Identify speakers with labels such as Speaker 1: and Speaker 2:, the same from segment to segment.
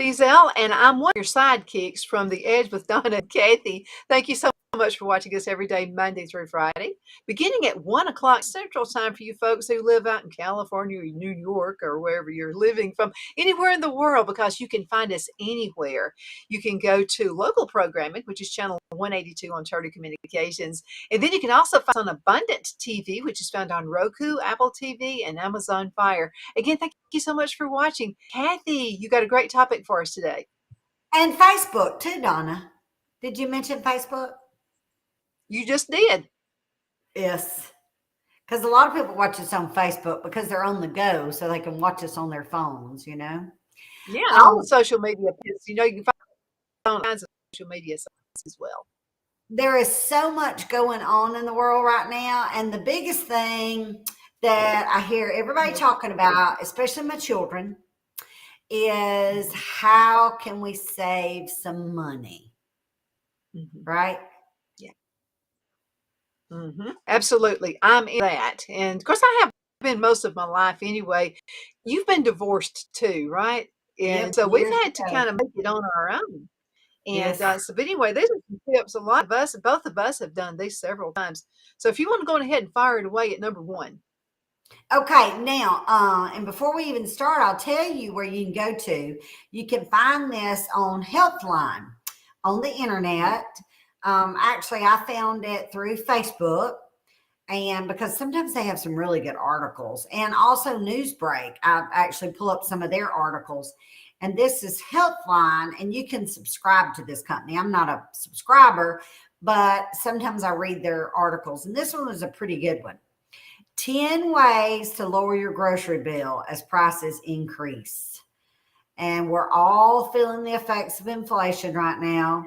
Speaker 1: Peasell, and I'm one of your sidekicks from The Edge with Donna and Cathy. Thank you so much for watching us every day, Monday through Friday, beginning at 1 o'clock Central Time for you folks who live out in California or New York or wherever you're living from, anywhere in the world, because you can find us anywhere. You can go to local programming, which is channel 182 on Charter Communications, and then you can also find us on Abundant TV, which is found on Roku, Apple TV, and Amazon Fire. Again, thank you so much for watching. Cathy, you got a great topic for us today.
Speaker 2: And Facebook too, Donna. Did you mention Facebook?
Speaker 1: You just did.
Speaker 2: Yes. Because a lot of people watch us on Facebook because they're on the go, so they can watch us on their phones,
Speaker 1: Yeah, all the social media, you can find all kinds of social media sites as well.
Speaker 2: There is so much going on in the world right now. And the biggest thing that I hear everybody talking about, especially my children, is how can we save some money, right?
Speaker 1: Yeah. Absolutely. I'm in that. And of course, I have been most of my life anyway. You've been divorced too, right? And
Speaker 2: Yep,
Speaker 1: so we've
Speaker 2: years
Speaker 1: had to
Speaker 2: ago.
Speaker 1: kind of make it on our own. And
Speaker 2: Yes.
Speaker 1: so, but anyway, these are some tips. A lot of us, both of us have done these several times. So if you want to go ahead and fire it away at number one.
Speaker 2: Okay, now, and before we even start, I'll tell you where you can go to. You can find this on Healthline on the internet. Actually, I found it through Facebook, and because sometimes they have some really good articles, and also Newsbreak. I actually pull up some of their articles, and this is Healthline, and you can subscribe to this company. I'm not a subscriber, but sometimes I read their articles, and this one was a pretty good one. 10 ways to lower your grocery bill as prices increase. And we're all feeling the effects of inflation right now,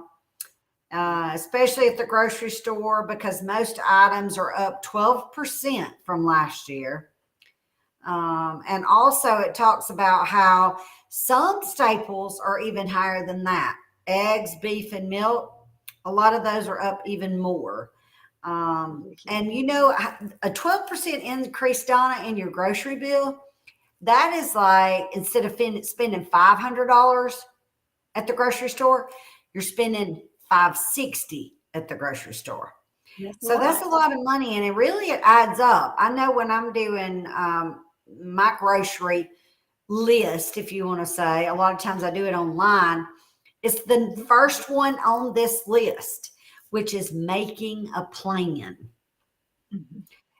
Speaker 2: especially at the grocery store, because most items are up 12% from last year. And also it talks about how some staples are even higher than that. Eggs, beef, and milk, a lot of those are up even more. And a 12% increase, Donna, in your grocery bill, that is like, instead of spending $500 at the grocery store, you're spending $560 at the grocery store. So that's a lot of money, and it adds up. I know when I'm doing my grocery list, if you want to say, a lot of times I do it online. It's the first one on this list, which is making a plan.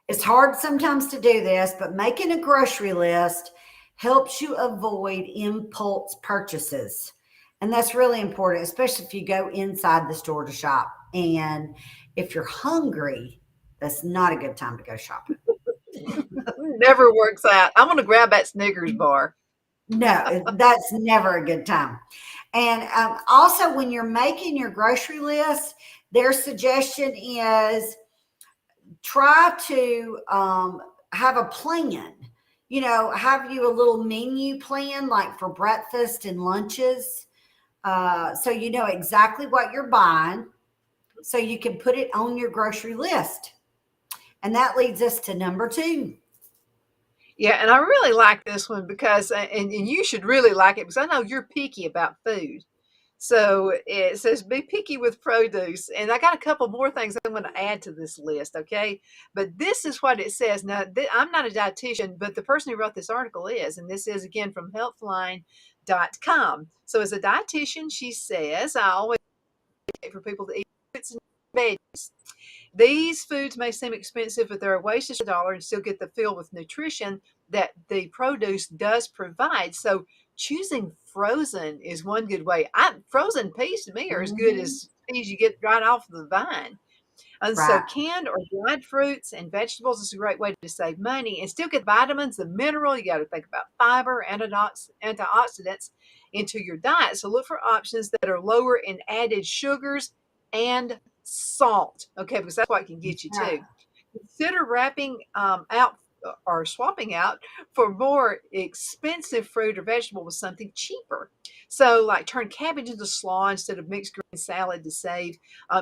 Speaker 2: It's hard sometimes to do this, but making a grocery list helps you avoid impulse purchases. And that's really important, especially if you go inside the store to shop. And if you're hungry, that's not a good time to go shopping.
Speaker 1: Never works out. I'm going to grab that Snickers bar.
Speaker 2: No, that's never a good time. And also, when you're making your grocery list, their suggestion is try to have a plan. Have you a little menu plan, like for breakfast and lunches, so you know exactly what you're buying, so you can put it on your grocery list. And that leads us to number two.
Speaker 1: Yeah, and I really like this one because, and you should really like it because I know you're picky about food. So it says be picky with produce. And I got a couple more things I'm going to add to this list, okay? But this is what it says. Now, I'm not a dietitian, but the person who wrote this article is, and this is again from healthline.com. So as a dietitian, she says, I always like for people to eat fruits and veggies. These foods may seem expensive, but they're a waste of $1 and still get the fill with nutrition that the produce does provide. So choosing frozen is one good way. Frozen peas to me are as good as peas you get right off the vine. And so canned or dried fruits and vegetables is a great way to save money and still get vitamins, the mineral. You got to think about fiber, antioxidants into your diet. So look for options that are lower in added sugars and salt, okay, because that's what can get you too. Consider wrapping out or swapping out for more expensive fruit or vegetable with something cheaper. So like turn cabbage into slaw instead of mixed green salad to save.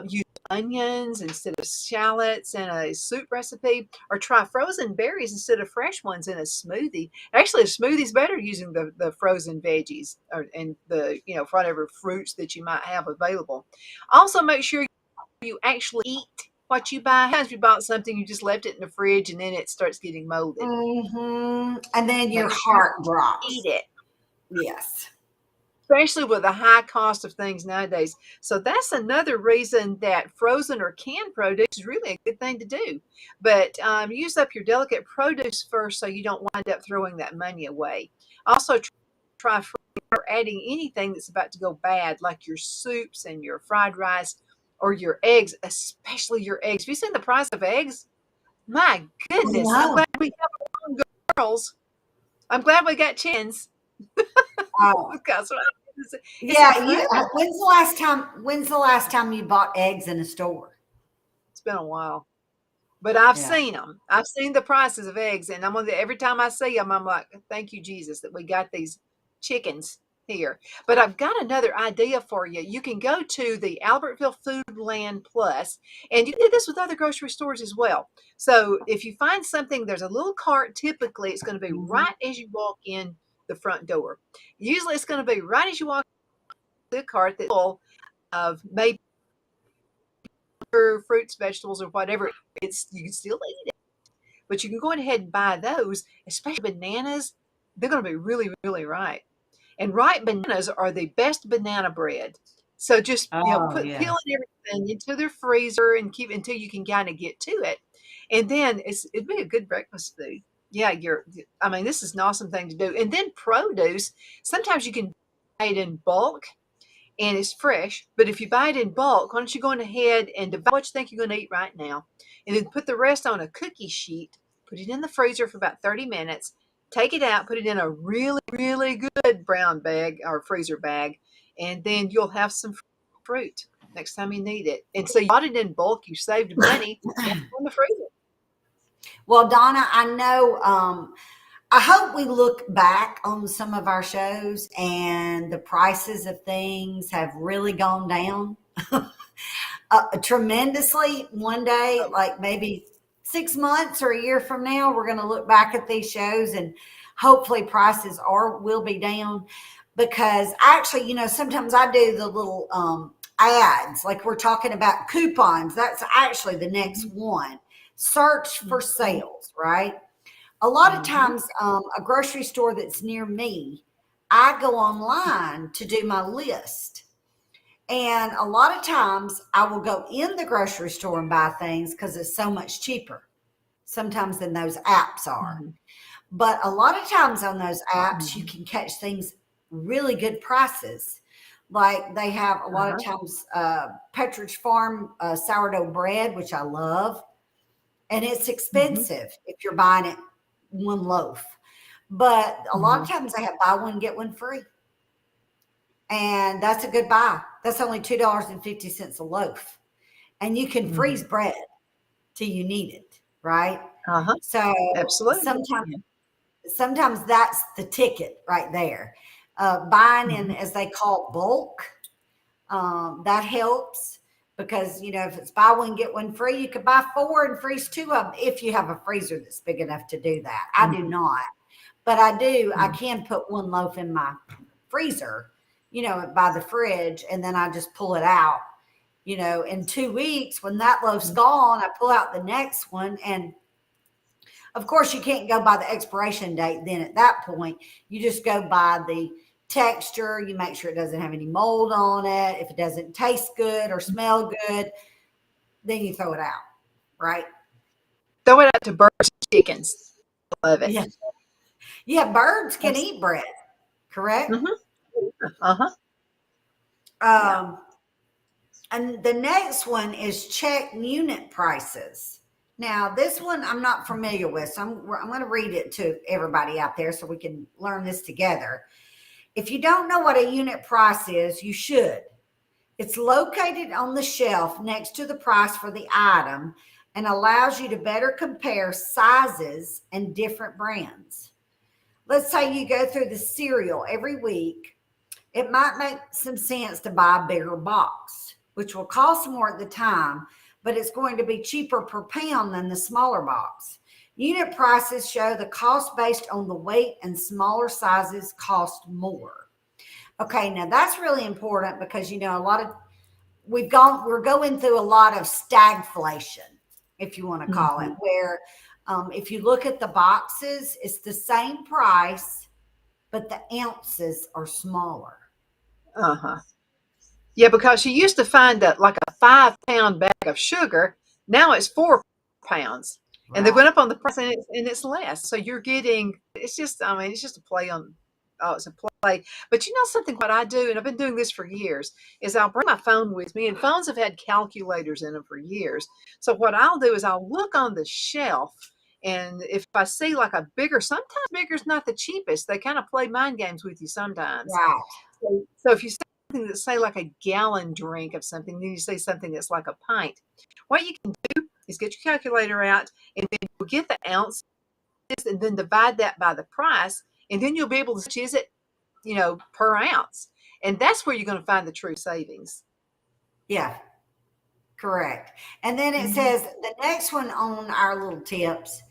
Speaker 1: Use onions instead of shallots in a soup recipe, or try frozen berries instead of fresh ones in a smoothie. Actually, a smoothie's better using the frozen veggies or and the whatever fruits that you might have available. Also, make sure you actually eat what you buy. Sometimes you bought something, you just left it in the fridge, and then it starts getting molded.
Speaker 2: And then your
Speaker 1: Make sure
Speaker 2: heart
Speaker 1: you eat
Speaker 2: drops.
Speaker 1: it,
Speaker 2: Yes.
Speaker 1: especially with the high cost of things nowadays. So that's another reason that frozen or canned produce is really a good thing to do. But use up your delicate produce first so you don't wind up throwing that money away. Also, try adding anything that's about to go bad, like your soups and your fried rice or your eggs, especially your eggs. Have you seen the price of eggs? My
Speaker 2: I
Speaker 1: goodness, I'm
Speaker 2: know.
Speaker 1: glad we have girls. I'm glad we got chins
Speaker 2: Oh,
Speaker 1: because it's
Speaker 2: yeah.
Speaker 1: incredible.
Speaker 2: When's the last time you bought eggs in a store?
Speaker 1: It's been a while. But I've
Speaker 2: Yeah.
Speaker 1: seen them. I've seen the prices of eggs, and every time I see them, I'm like, "Thank you, Jesus, that we got these chickens here." But I've got another idea for you. You can go to the Albertville Foodland Plus, and you can do this with other grocery stores as well. So if you find something, there's a little cart. Typically, it's going to be
Speaker 2: Mhm.
Speaker 1: right as you walk in the front door. Usually, it's going to be right as you walk in the cart that's full of maybe fruits, vegetables, or whatever. It's you can still eat it. But you can go ahead and buy those, especially bananas. They're going to be really, really ripe. And ripe bananas are the best banana bread. So just
Speaker 2: Oh,
Speaker 1: put
Speaker 2: yeah.
Speaker 1: peeling everything into the freezer and keep until you can kind of get to it, and then it'd be a good breakfast food. Yeah, I mean, this is an awesome thing to do. And then produce. Sometimes you can buy it in bulk and it's fresh. But if you buy it in bulk, why don't you go on ahead and divide what you think you're going to eat right now, and then put the rest on a cookie sheet, put it in the freezer for about 30 minutes, take it out, put it in a really, really good brown bag or freezer bag, and then you'll have some fruit next time you need it. And so you bought it in bulk, you saved money, and it's in the freezer.
Speaker 2: Well, Donna, I know. I hope we look back on some of our shows and the prices of things have really gone down tremendously one day, like maybe 6 months or a year from now. We're going to look back at these shows and hopefully prices are will be down because actually, sometimes I do the little ads like we're talking about coupons. That's actually the next one. Search for
Speaker 1: Mhm,
Speaker 2: sales, right? A lot of
Speaker 1: mhm,
Speaker 2: times, a grocery store that's near me, I go online to do my list. And a lot of times I will go in the grocery store and buy things because it's so much cheaper sometimes than those apps are.
Speaker 1: mhm,
Speaker 2: But a lot of times on those apps, you
Speaker 1: mhm.
Speaker 2: can catch things really good prices. Like they have a lot of
Speaker 1: Uh-huh.
Speaker 2: times Petridge Farm sourdough bread, which I love, and it's
Speaker 1: Mhm,
Speaker 2: expensive if you're buying it one loaf. But a lot of
Speaker 1: mhm,
Speaker 2: times they have buy one, get one free. And that's a good buy. That's only $2.50 a loaf. And you can freeze
Speaker 1: mhm.
Speaker 2: bread till you need it, right?
Speaker 1: Uh-huh.
Speaker 2: So
Speaker 1: Absolutely.
Speaker 2: sometimes
Speaker 1: Yeah.
Speaker 2: sometimes that's the ticket right there. Buying in,
Speaker 1: Mhm,
Speaker 2: as they call it, bulk, that helps because if it's buy one get one free, you could buy four and freeze two of them if you have a freezer that's big enough to do that. I do
Speaker 1: mhm,
Speaker 2: not, but I do. I
Speaker 1: mhm,
Speaker 2: can put one loaf in my freezer, by the fridge, and then I just pull it out. In 2 weeks, when that loaf's
Speaker 1: mhm,
Speaker 2: gone, I pull out the next one, and of course, you can't go by the expiration date. Then at that point, you just go by the texture. You make sure it doesn't have any mold on it. If it doesn't taste good or
Speaker 1: mhm.
Speaker 2: smell good, then you throw it out, right?
Speaker 1: Throw it out to birds and chickens. Love it.
Speaker 2: Yeah. Yeah, birds can
Speaker 1: Abs
Speaker 2: eat bread, correct?
Speaker 1: Mhm. Uh-huh. Yeah.
Speaker 2: Um, and the next one is check unit prices. Now, this one I'm not familiar with, so I'm going to read it to everybody out there so we can learn this together. If you don't know what a unit price is, you should. It's located on the shelf next to the price for the item and allows you to better compare sizes and different brands. Let's say you go through the cereal every week. It might make some sense to buy a bigger box. which will cost more at the time, but it's going to be cheaper per pound than the smaller box. Unit prices show the cost based on the weight, and smaller sizes cost more. Okay, now that's really important because a lot of we're going through a lot of stagflation, if you want to call it,
Speaker 1: Mhm.
Speaker 2: where if you look at the boxes, it's the same price, but the ounces are smaller.
Speaker 1: Uh-huh. Yeah, because you used to find that like a 5 pound bag of sugar, now it's 4 pounds. And they
Speaker 2: Right.
Speaker 1: went up on the price and it's less. So you're getting, it's just, I mean, it's just a play on, oh, it's a play. But you know something, what I do, and I've been doing this for years, is I'll bring my phone with me, and phones have had calculators in them for years. So what I'll do is I'll look on the shelf, and if I see like a bigger, sometimes bigger's not the cheapest. They kind of play mind games with you sometimes.
Speaker 2: Right.
Speaker 1: So if you say something that's say like a gallon drink of something, then you say something that's like a pint. What you can do is get your calculator out, and then you'll get the ounces and then divide that by the price, and then you'll be able to choose it, per ounce. And that's where you're going to find the true savings.
Speaker 2: Yeah. Correct. And then it
Speaker 1: Mhm.
Speaker 2: says the next one on our little tips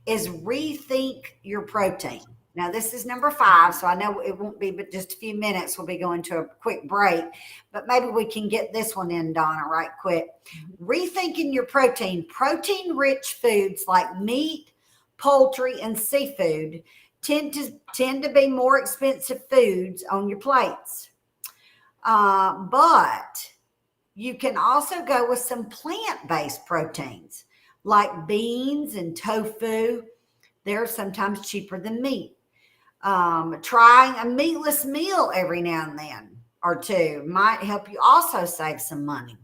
Speaker 2: is rethink your protein. Now, this is number 5, so I know it won't be but just a few minutes. We'll be going to a quick break, but maybe we can get this one in, Donna, right quick. Rethinking your protein. Protein rich foods like meat, poultry, and seafood tend to be more expensive foods on your plates. But you can also go with some plant based proteins like beans and tofu. They're sometimes cheaper than meat. Trying a meatless meal every now and then or two might help you also save some money.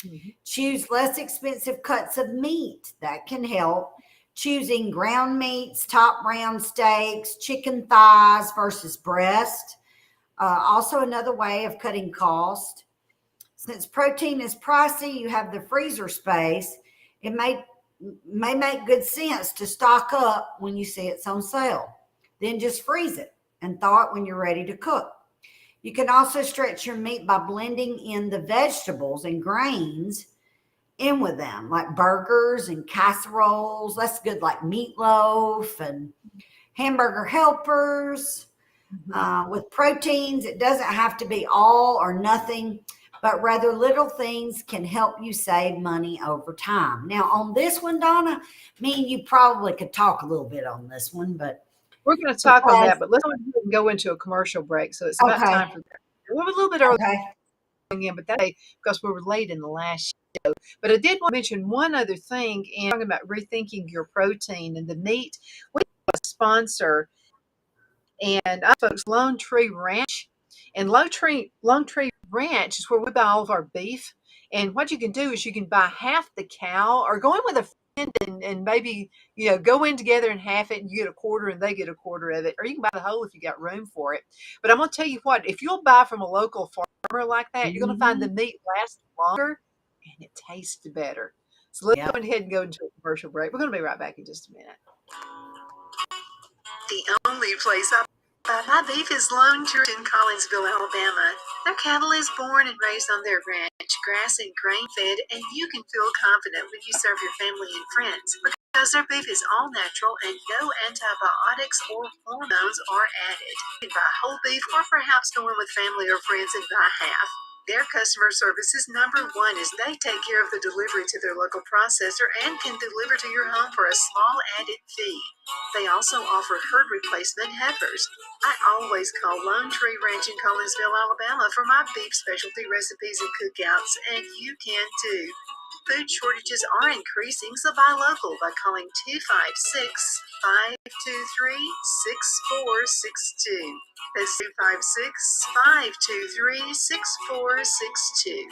Speaker 1: Mhm.
Speaker 2: Choose less expensive cuts of meat. That can help. Choosing ground meats, top round steaks, chicken thighs versus breast. Also, another way of cutting cost. Since protein is pricey, you have the freezer space. It may make good sense to stock up when you see it's on sale. Then just freeze it and thaw it when you're ready to cook. You can also stretch your meat by blending in the vegetables and grains in with them, like burgers and casseroles. That's good, like meatloaf and hamburger helpers.
Speaker 1: Mhm.
Speaker 2: With proteins, it doesn't have to be all or nothing, but rather little things can help you save money over time. Now, on this one, Donna, me and you probably could talk a little bit on this one, but
Speaker 1: We're going to talk on
Speaker 2: because,
Speaker 1: that, but let's go ahead and go into a commercial break. So it's about
Speaker 2: okay,
Speaker 1: time for that. We're a little bit early
Speaker 2: okay,
Speaker 1: in, but that's because we were late in the last show. But I did want to mention one other thing, and talking about rethinking your protein and the meat. We have a sponsor, and I folks Lone Tree Ranch, and Lone Tree Ranch is where we buy all of our beef. And what you can do is you can buy half the cow, or go in with a friend and maybe go in together and half it, and you get a quarter and they get a quarter of it, or you can buy the whole if you got room for it. But I'm gonna tell you what, if you'll buy from a local farmer like that, you're gonna find
Speaker 2: hmm,
Speaker 1: the meat lasts longer and it tastes better. So let's go
Speaker 2: yep.
Speaker 1: ahead and go into a commercial break. We're gonna be right back in just a minute. The only place I buy my beef is Lone Tree in Collinsville, Alabama. Their cattle is born and raised on their ranch, grass and grain fed, and you can feel confident when you serve your family and friends because their beef is all natural and no antibiotics or hormones are added. You can buy whole beef or perhaps go in with family or friends and buy half. Their customer service is number one as they take care of the delivery to their local processor and can deliver to your home for a small added fee. They also offer herd replacement heifers. I always call Lone Tree Ranch in Collinsville, Alabama for my beef specialty recipes and cookouts, and you can too. Food shortages are increasing, so buy local by calling 256 523 6462. That's 256 523 6462.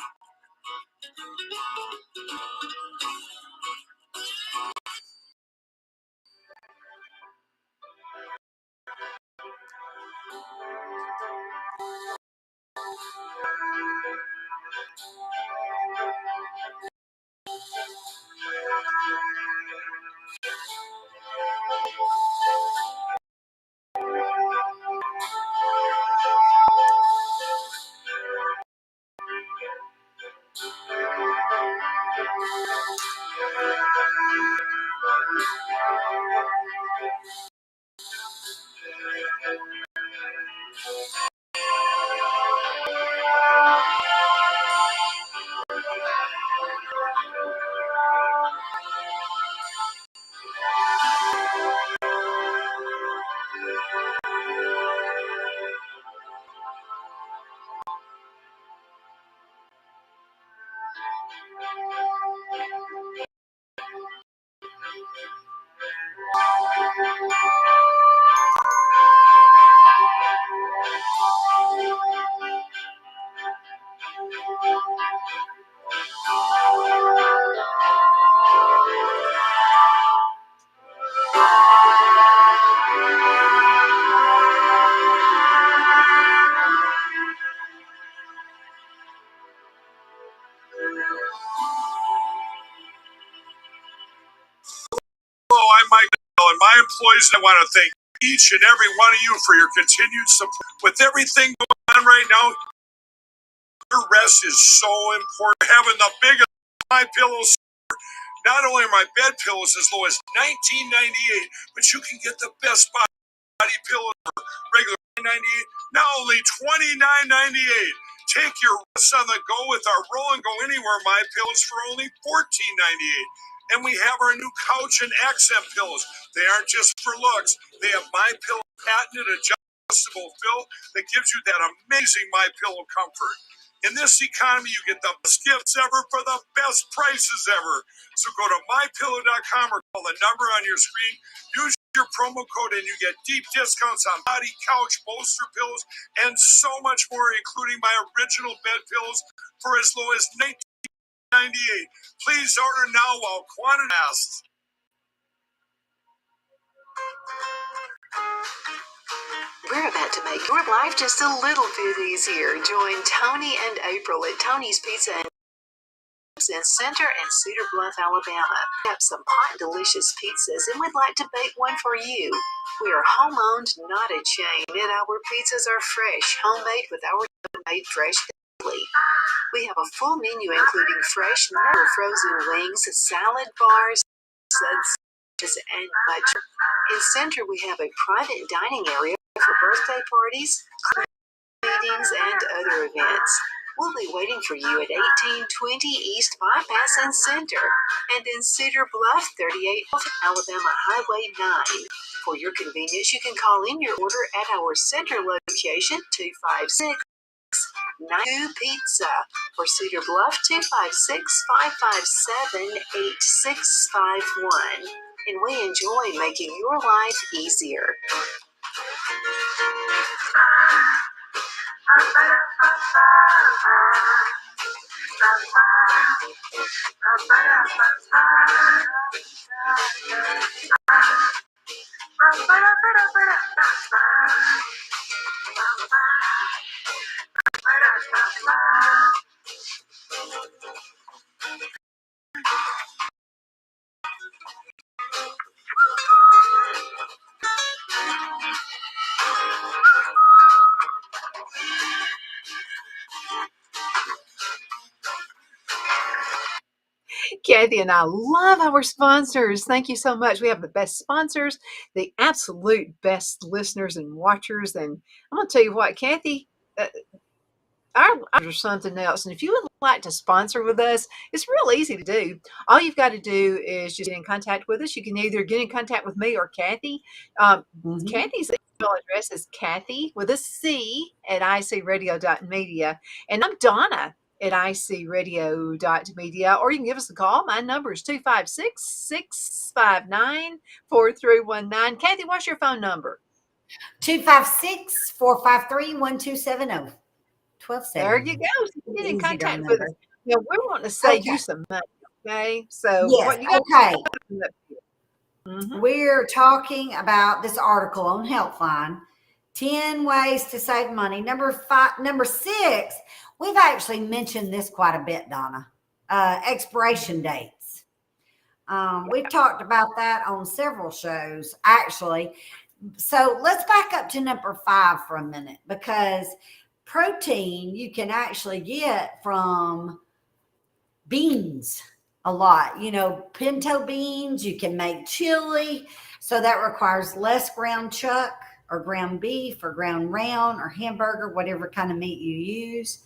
Speaker 3: Hello, I'm Mike, and my employees, I want to thank each and every one of you for your continued support. With everything going on right now, your rest is so important. Having the biggest my pillows, not only are my bed pillows as low as $19.98, but you can get the best body pillow for regular $9.98, now only $29.98. Take your rest on the go with our Roll and Go Anywhere My Pillows for only $14.98. And we have our new couch and accent pillows. They aren't just for looks. They have My Pillow patented adjustable fill that gives you that amazing My Pillow comfort. In this economy, you get the best gifts ever for the best prices ever. So go to mypillow.com or call the number on your screen. Use your promo code and you get deep discounts on body, couch, bolster pillows, and so much more, including my original bed pillows for as low as $19.98. Please order now while quantity lasts.
Speaker 1: We're about to make your life just a little bit easier. Join Tony and April at Tony's Pizza in Center and Cedar Bluff, Alabama. We have some hot, delicious pizzas, and we'd like to bake one for you. We are home-owned, not a chain, and our pizzas are fresh, homemade with our made fresh daily. We have a full menu including fresh, never frozen wings, salad bars, suds, and much. In Center, we have a private dining area for birthday parties, meetings, and other events. We'll be waiting for you at 1820 East Bypass and Center, and in Cedar Bluff, 38 Alabama Highway 9. For your convenience, you can call in your order at our Center location, 256 New Pizza, or Cedar Bluff, 256-557-8651. And we enjoy making your life easier. Cathy and I love our sponsors. Thank you so much. We have the best sponsors, the absolute best listeners and watchers. And I'm going to tell you what, Cathy, uh, our something else. And if you would like to sponsor with us, it's real easy to do. All you've got to do is just get in contact with us. You can either get in contact with me or Cathy. Cathy's email address is Cathy with a C at icradio.media. And I'm Donna at icradio.media, or you can give us a call. My number is 256-659-4319. Cathy, what's your phone number?
Speaker 2: 256-453-1270.
Speaker 1: There you go. So you get in contact with us. Now, we're wanting to save you some money, okay? So
Speaker 2: yes,
Speaker 1: what you got
Speaker 2: okay.
Speaker 1: Mm-hmm.
Speaker 2: We're talking about this article on Healthline, 10 ways to save money. Number 6, we've actually mentioned this quite a bit, Donna. Expiration dates. We've talked about that on several shows, actually. So let's back up to number 5 for a minute, because protein you can actually get from beans. a lot. You know, pinto beans, you can make chili. So that requires less ground chuck or ground beef or ground round or hamburger, whatever kind of meat you use.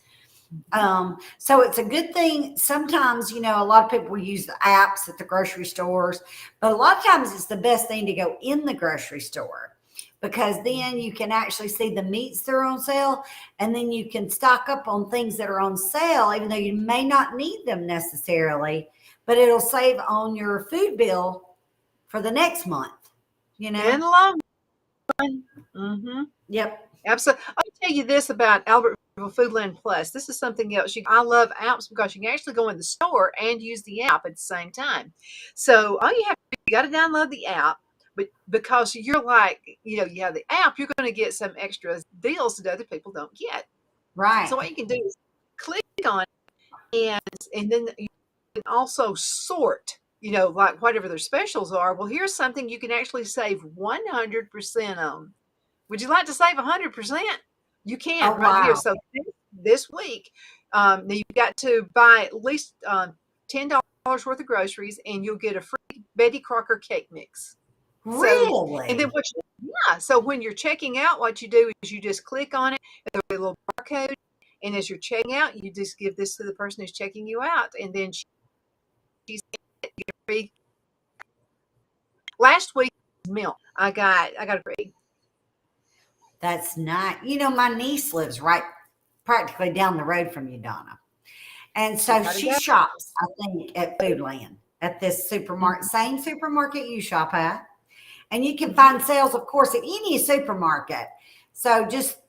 Speaker 2: So it's a good thing. Sometimes, you know, a lot of people use the apps at the grocery stores, but a lot of times it's the best thing to go in the grocery store because then you can actually see the meats that are on sale and then you can stock up on things that are on sale, even though you may not need them necessarily, but it'll save on your food bill for the next month, you
Speaker 1: In
Speaker 2: know?
Speaker 1: the long run. Mm-hmm.
Speaker 2: Yep.
Speaker 1: Absolutely. I'll tell you this about Albertville Foodland Plus. This is something else. I love apps because you can actually go in the store and use the app at the same time. So all you have to do, you got to download the app, but because you're like, you know, you have the app, you're going to get some extra deals that other people don't get.
Speaker 2: Right.
Speaker 1: So what you can do is click on it and then you can also sort, you know, like whatever their specials are. Well, here's something you can actually save 100% on. Would you like to save 100%? You can
Speaker 2: Oh,
Speaker 1: right here.
Speaker 2: wow.
Speaker 1: So this week, now you've got to buy at least $10 worth of groceries, and you'll get a free Betty Crocker cake mix. So, and then
Speaker 2: Really?
Speaker 1: yeah. So when you're checking out, what you do is you just click on it. There'll be a little barcode, and as you're checking out, you just give this to the person who's checking you out, and then she's free. Last week milk, I got a free.
Speaker 2: That's not, you know, my niece lives right practically down the road from you, Donna. And so
Speaker 1: Got to
Speaker 2: she
Speaker 1: go.
Speaker 2: shops, I think, at Foodland, at this supermarket,
Speaker 1: Mhm,
Speaker 2: same supermarket you shop at. And you can
Speaker 1: mhm,
Speaker 2: find sales, of course, at any supermarket. So just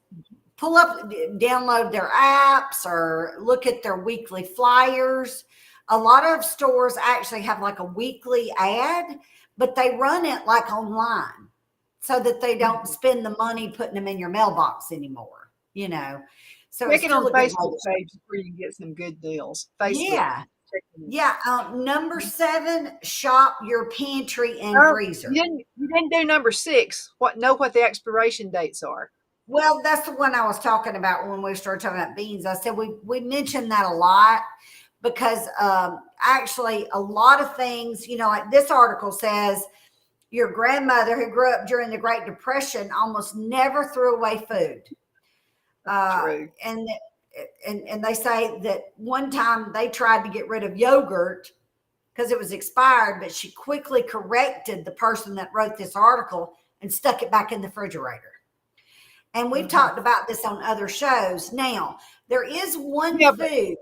Speaker 2: pull up, download their apps or look at their weekly flyers. A lot of stores actually have like a weekly ad, but they run it like online so that they don't
Speaker 1: mhm.
Speaker 2: spend the money putting them in your mailbox anymore, you know. So
Speaker 1: Check
Speaker 2: it's
Speaker 1: it
Speaker 2: still
Speaker 1: on
Speaker 2: a good way
Speaker 1: Facebook
Speaker 2: to shop.
Speaker 1: page where you can get some good deals. Facebook.
Speaker 2: Yeah.
Speaker 1: Check it
Speaker 2: Yeah. Number
Speaker 1: out.
Speaker 2: 7, shop your pantry and
Speaker 1: Oh,
Speaker 2: freezer.
Speaker 1: you didn't do number 6. Know what the expiration dates are.
Speaker 2: Well, that's the one I was talking about when we started talking about beans. I said we mentioned that a lot because actually a lot of things, you know, like this article says your grandmother who grew up during the Great Depression almost never threw away food.
Speaker 1: That's
Speaker 2: Uh,
Speaker 1: true.
Speaker 2: and and they say that one time they tried to get rid of yogurt because it was expired, but she quickly corrected the person that wrote this article and stuck it back in the refrigerator. And we've
Speaker 1: Hmm.
Speaker 2: talked about this on other shows. Now, there is one
Speaker 1: Yeah, but
Speaker 2: food.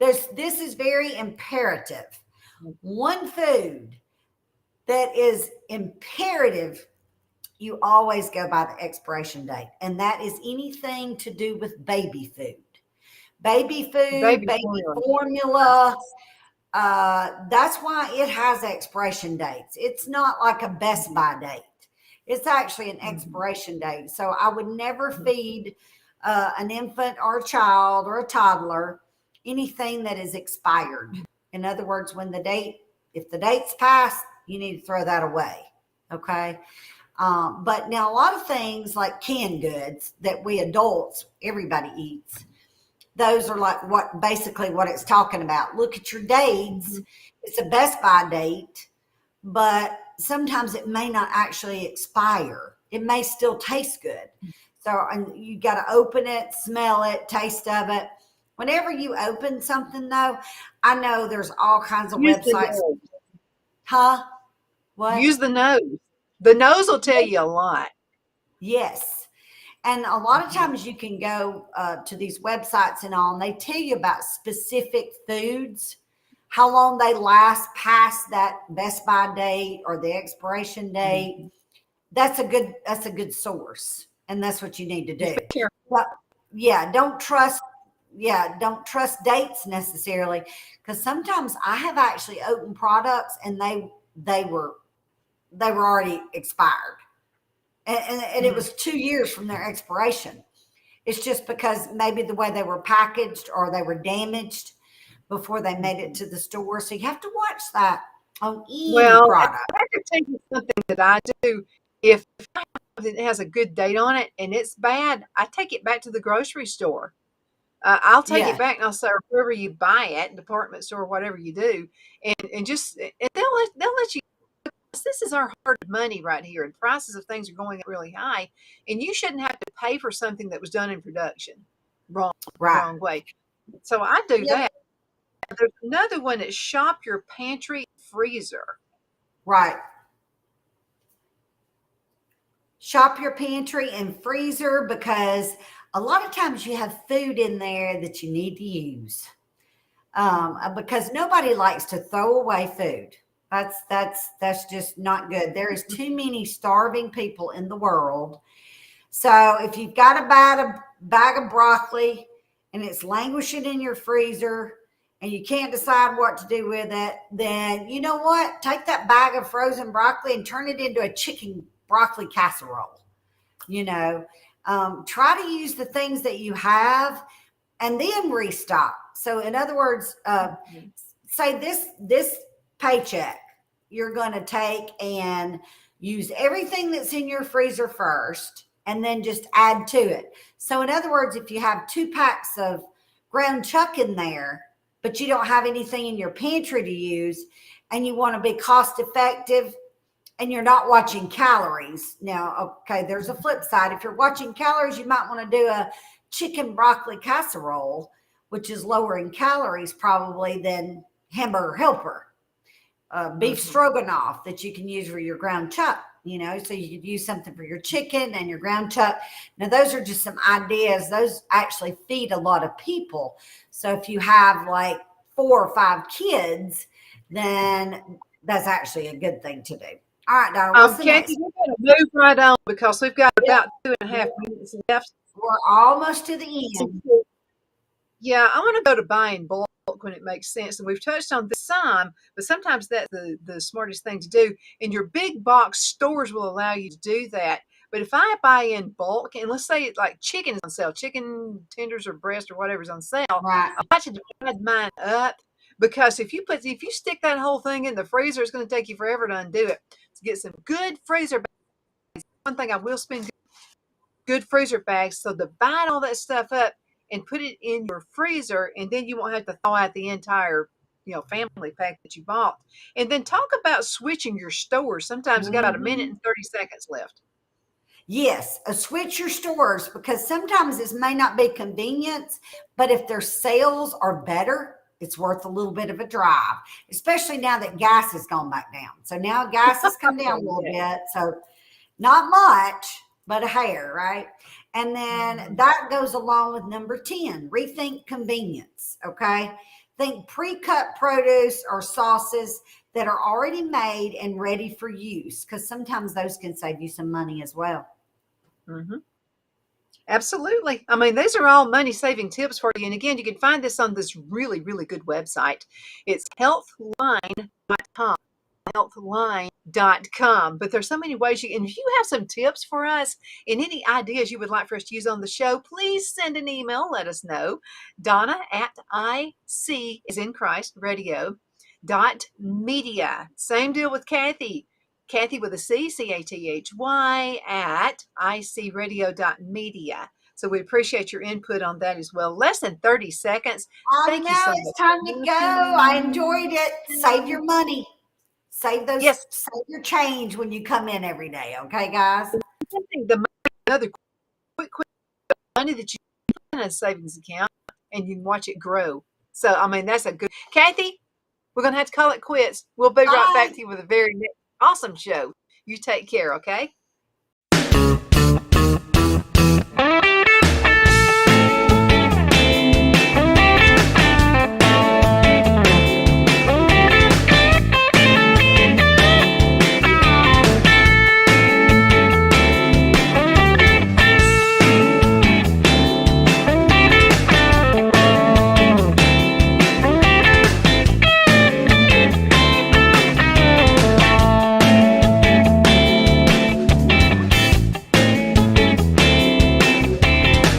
Speaker 2: This is very imperative. One food that is imperative, you always go by the expiration date, and that is anything to do with baby food. Baby food,
Speaker 1: baby
Speaker 2: baby
Speaker 1: formula.
Speaker 2: formula, that's why it has expiration dates. It's not like a best
Speaker 1: Mhm,
Speaker 2: by date. It's actually an
Speaker 1: mhm,
Speaker 2: expiration date. So I would never
Speaker 1: mhm.
Speaker 2: feed an infant or a child or a toddler anything that is expired. In other words, if the date's passed, you need to throw that away. Okay. But now a lot of things like canned goods that we adults, everybody eats, those are like basically what it's talking about. Look at your dates.
Speaker 1: Mhm.
Speaker 2: It's a best by date, but sometimes it may not actually expire. It may still taste good. So, and you got to open it, smell it, taste of it. Whenever you open something, though, I know there's all kinds of
Speaker 1: Use the
Speaker 2: websites.
Speaker 1: nose.
Speaker 2: Huh? What?
Speaker 1: Use the nose. The nose will tell you a lot.
Speaker 2: Yes. And a lot of
Speaker 1: Mhm,
Speaker 2: times you can go to these websites and all, and they tell you about specific foods, how long they last past that best by date or the expiration date.
Speaker 1: mhm.
Speaker 2: That's a good source, and that's what you need to
Speaker 1: Just
Speaker 2: do.
Speaker 1: be careful.
Speaker 2: But yeah, don't trust dates necessarily, because sometimes I have actually opened products and they were already expired, and it
Speaker 1: Mhm.
Speaker 2: was 2 years from their expiration. It's just because maybe the way they were packaged or they were damaged before they made it
Speaker 1: Mhm.
Speaker 2: to the store. So you have to watch that on any
Speaker 1: Well, and
Speaker 2: product.
Speaker 1: I can tell you something that I do. If I have something that has a good date on it and it's bad, I take it back to the grocery store. I'll take it
Speaker 2: Yeah.
Speaker 1: back and I'll say, or wherever you buy at, department store, whatever you do, and just and they'll let you. This is our hard money right here, and prices of things are going up really high, and you shouldn't have to pay for something that was done in production wrong, the
Speaker 2: Right.
Speaker 1: wrong way. So I do
Speaker 2: Yep.
Speaker 1: that. There's another one that's shop your pantry freezer.
Speaker 2: Right. Shop your pantry and freezer because a lot of times you have food in there that you need to use. Because nobody likes to throw away food. That's just not good. There is too many starving people in the world. So if you've got a bag of broccoli and it's languishing in your freezer and you can't decide what to do with it, then you know what? Take that bag of frozen broccoli and turn it into a chicken broccoli casserole. You know, try to use the things that you have and then restock. So in other words, say this paycheck, you're going to take and use everything that's in your freezer first and then just add to it. So in other words, if you have 2 packs of ground chuck in there, but you don't have anything in your pantry to use and you want to be cost effective and you're not watching calories. Now, okay, there's a flip side. If you're watching calories, you might want to do a chicken broccoli casserole, which is lower in calories probably than hamburger helper. Beef stroganoff that you can use for your ground chuck, you know, so you could use something for your chicken and your ground chuck. Now, those are just some ideas. Those actually feed a lot of people. So if you have like 4 or 5 kids, then that's actually a good thing to do. All right, Donna, what's the
Speaker 1: Kathy,
Speaker 2: next?
Speaker 1: we're going to move right on because we've got
Speaker 2: Yep.
Speaker 1: about 2.5 minutes left.
Speaker 2: We're almost to the end.
Speaker 1: Yeah, I want to go to buying bulk when it makes sense. And we've touched on this some, but sometimes that's the smartest thing to do. And your big box stores will allow you to do that. But if I buy in bulk, and let's say like chicken is on sale, chicken tenders or breast or whatever's on sale,
Speaker 2: Right.
Speaker 1: I like to divide mine up because if you stick that whole thing in the freezer, it's going to take you forever to undo it. To get some good freezer bags, one thing I will spend good freezer bags. So divide all that stuff up and put it in your freezer, and then you won't have to thaw out the entire family pack that you bought. And then talk about switching your stores. Sometimes you got about a minute and 30 seconds left.
Speaker 2: Yes, switch your stores because sometimes this may not be convenience, but if their sales are better, it's worth a little bit of a drive, especially now that gas has gone back down. So now gas has come down a little bit. So not much, but a hair, right? And then that goes along with number 10, rethink convenience. Okay. Think pre-cut produce or sauces that are already made and ready for use, because sometimes those can save you some money as well.
Speaker 1: Mm-hmm. Absolutely. I mean, these are all money saving tips for you. And again, you can find this on this really, really good website. It's healthline.com. Healthline.com. But there's so many ways and if you have some tips for us and any ideas you would like for us to use on the show, please send an email. Let us know. Donna at IC is in Christ radio.media. Same deal with Cathy. Cathy with a C, Cathy at icradio.media. So we appreciate your input on that as well. Less than 30 seconds.
Speaker 2: I
Speaker 1: Thank you so
Speaker 2: know
Speaker 1: much.
Speaker 2: it's time to go. I enjoyed it. Save your money. Save
Speaker 1: Yes.
Speaker 2: your change when you come in every day. Okay, guys?
Speaker 1: Another quick money that you put in a savings account and you can watch it grow. So, I mean, that's a good. Cathy, we're going to have to call it quits. We'll be right back to you with a very awesome show. You take care, okay?